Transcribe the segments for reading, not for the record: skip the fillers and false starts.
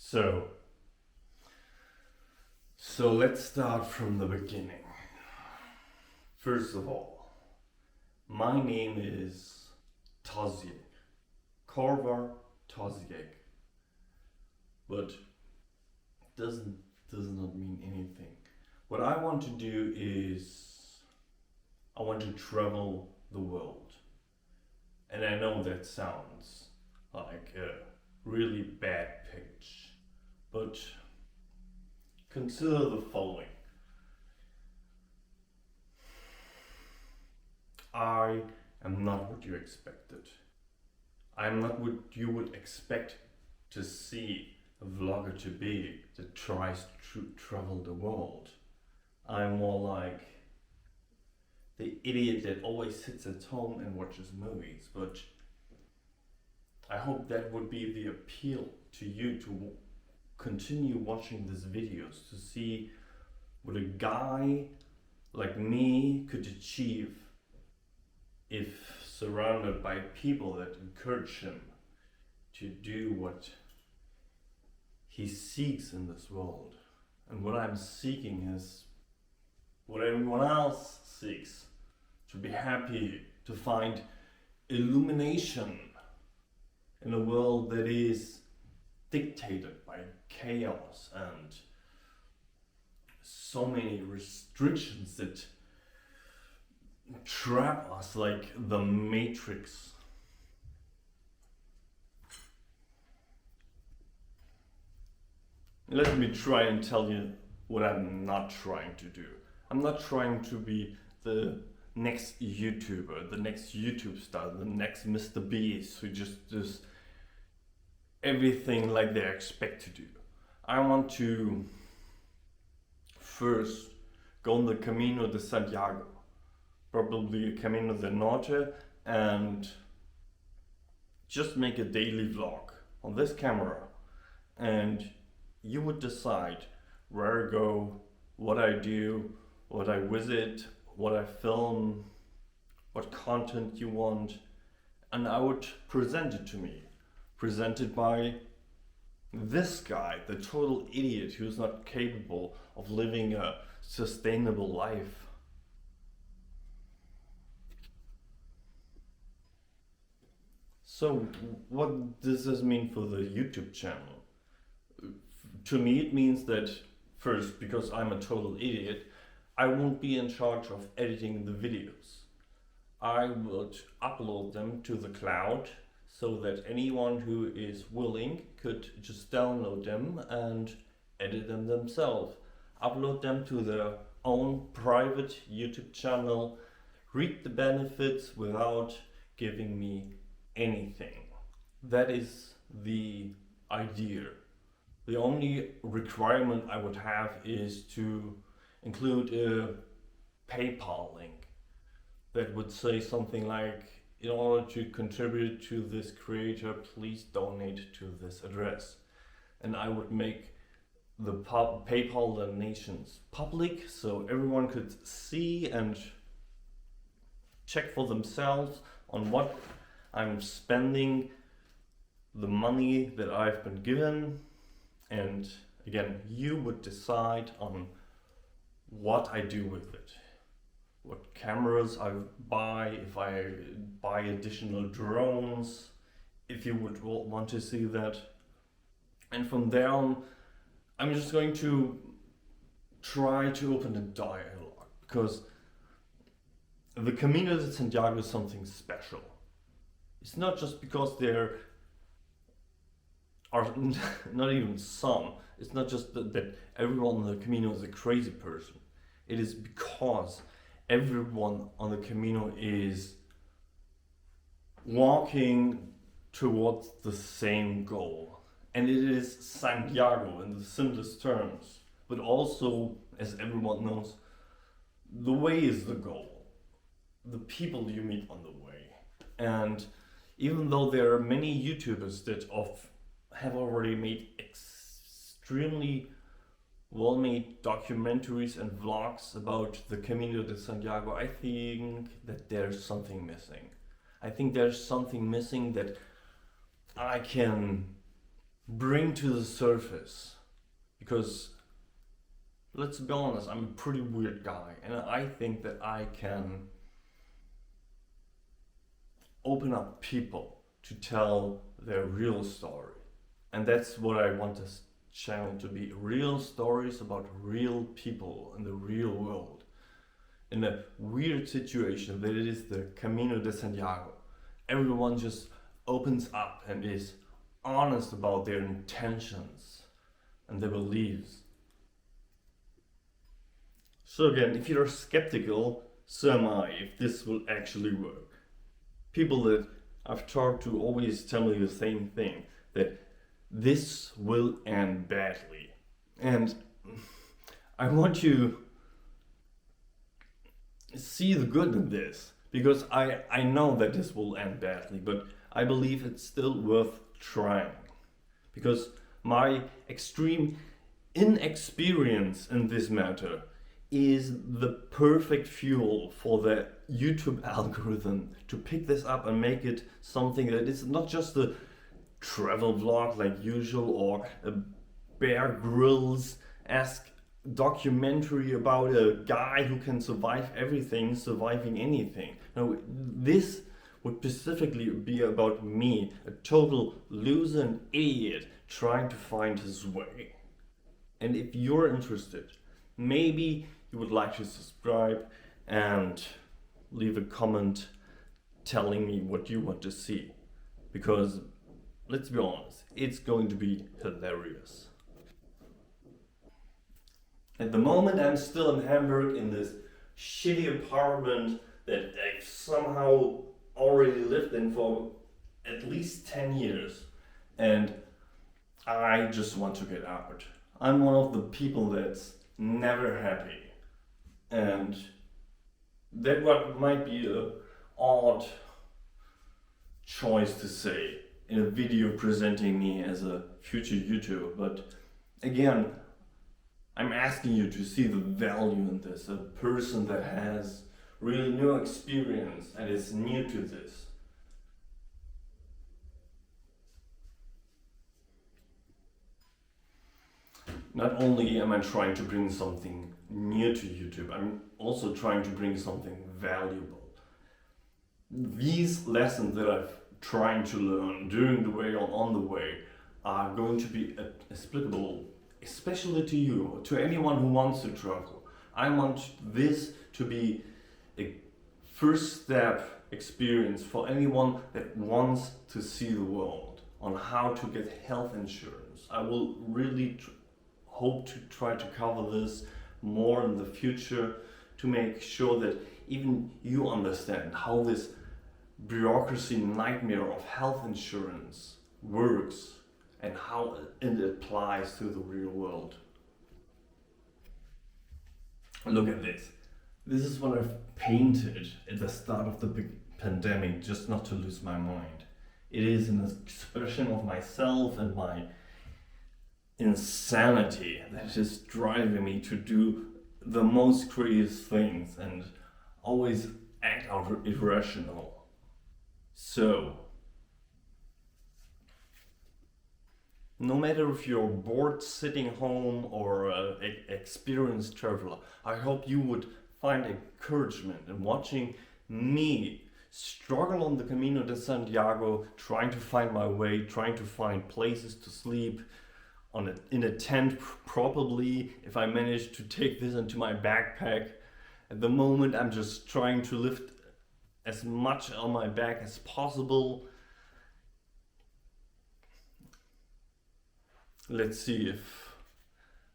So, so let's start from the beginning. First of all, my name is Tozjek, Korvar Tozjek, but does not mean anything. What I want to do is I want to travel the world, and I know that sounds like a really bad pitch, but consider the following. I am not what you expected. I am not what you would expect to see a vlogger to be that tries to travel the world. I'm more like the idiot that always sits at home and watches movies, but I hope that would be the appeal to you to continue watching these videos, to see what a guy like me could achieve if surrounded by people that encourage him to do what he seeks in this world. And what I'm seeking is what everyone else seeks: to be happy, to find illumination in a world that is dictated by chaos and so many restrictions that trap us like the Matrix. Let me try and tell you what I'm not trying to do. I'm not trying to be the next YouTuber, the next YouTube star, the next Mr. Beast who just does everything like they expect to do. I want to first go on the Camino de Santiago, probably Camino de Norte, and just make a daily vlog on this camera, and you would decide where I go, what I do, what I visit, what I film, what content you want, and I would present it to me. Presented by this guy, the total idiot who's not capable of living a sustainable life. So what does this mean for the YouTube channel? To me it means that first, because I'm a total idiot, I won't be in charge of editing the videos. I would upload them to the cloud so that anyone who is willing could just download them and edit them themselves, upload them to their own private YouTube channel, reap the benefits without giving me anything. That is the idea. The only requirement I would have is to include a PayPal link that would say something like, in order to contribute to this creator, please donate to this address. And I would make the PayPal donations public so everyone could see and check for themselves on what I'm spending the money that I've been given. And again, you would decide on what I do with it. What cameras I buy, if I buy additional drones, if you would want to see that. And from there on, I'm just going to try to open a dialogue, because the Camino de Santiago is something special. It's not just because there are not even some, it's not just that everyone on the Camino is a crazy person. It is because everyone on the Camino is walking towards the same goal. And it is Santiago in the simplest terms. But also, as everyone knows, the way is the goal. The people you meet on the way. And even though there are many YouTubers that have already made extremely well-made documentaries and vlogs about the Camino de Santiago, I think that there's something missing. I think there's something missing that I can bring to the surface. Because let's be honest, I'm a pretty weird guy, and I think that I can open up people to tell their real story. And that's what I want this channel to be. Real stories about real people in the real world. In a weird situation that it is the Camino de Santiago. Everyone just opens up and is honest about their intentions and their beliefs. So again, if you're skeptical, so am I, if this will actually work. People that I've talked to always tell me the same thing, that this will end badly. And I want you to see the good in this, because I know that this will end badly, but I believe it's still worth trying. Because my extreme inexperience in this matter is the perfect fuel for the YouTube algorithm to pick this up and make it something that is not just a travel vlog like usual, or a Bear Grylls-esque documentary about a guy who can survive everything, surviving anything. No, this would specifically be about me, a total loser and idiot trying to find his way. And if you're interested, maybe you would like to subscribe and leave a comment telling me what you want to see. Because let's be honest, it's going to be hilarious. At the moment I'm still in Hamburg in this shitty apartment that I've somehow already lived in for at least 10 years. And I just want to get out. I'm one of the people that's never happy. And that what might be a odd choice to say in a video presenting me as a future YouTuber, but again, I'm asking you to see the value in this. A person that has really no experience and is new to this. Not only am I trying to bring something new to YouTube, I'm also trying to bring something valuable. These lessons that I've trying to learn during the way or on the way are going to be applicable, especially to you, to anyone who wants to travel. I want this to be a first step experience for anyone that wants to see the world, on how to get health insurance. I will really hope to try to cover this more in the future to make sure that even you understand how this bureaucracy nightmare of health insurance works and how it applies to the real world. Look at this. This is what I've painted at the start of the big pandemic, just not to lose my mind. It is an expression of myself and my insanity that is driving me to do the most crazy things and always act out irrational. So, no matter if you're bored sitting home or an experienced traveler, I hope you would find encouragement in watching me struggle on the Camino de Santiago, trying to find my way, trying to find places to sleep, in a tent probably, if I manage to take this into my backpack. At the moment I'm just trying to lift as much on my back as possible. Let's see if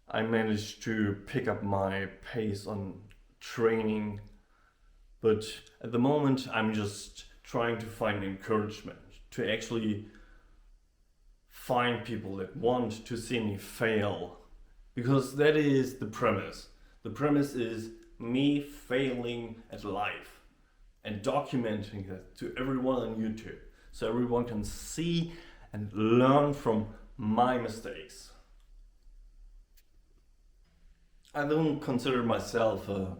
I manage to pick up my pace on training. But at the moment I'm just trying to find encouragement, to actually find people that want to see me fail, because that is the premise. The premise is me failing at life and documenting that to everyone on YouTube, so everyone can see and learn from my mistakes. I don't consider myself a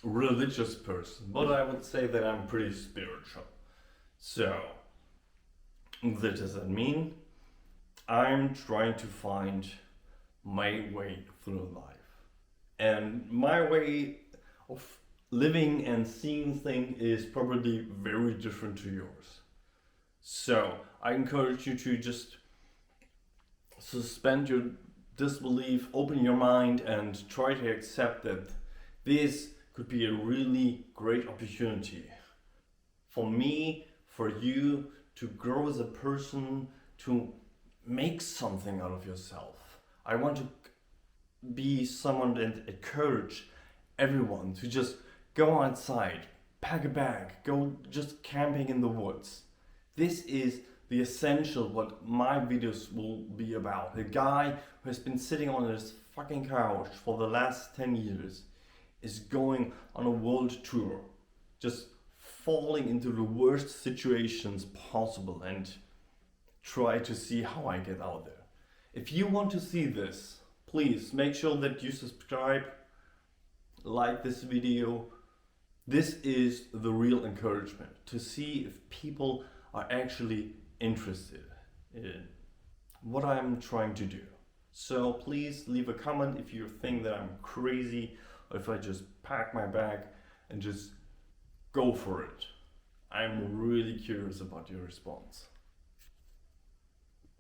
religious person, but I would say that I'm pretty spiritual. So, what does that mean? I'm trying to find my way through life. And my way of living and seeing things is probably very different to yours. So I encourage you to just suspend your disbelief, open your mind, and try to accept that this could be a really great opportunity for me, for you to grow as a person, to make something out of yourself. I want to be someone that encourage everyone to just go outside, pack a bag, go just camping in the woods. This is the essential what my videos will be about. A guy who has been sitting on his fucking couch for the last 10 years is going on a world tour, just falling into the worst situations possible and try to see how I get out there. If you want to see this, please make sure that you subscribe, like this video. This is the real encouragement to see if people are actually interested in what I'm trying to do. So please leave a comment if you think that I'm crazy or if I just pack my bag and just go for it. I'm really curious about your response.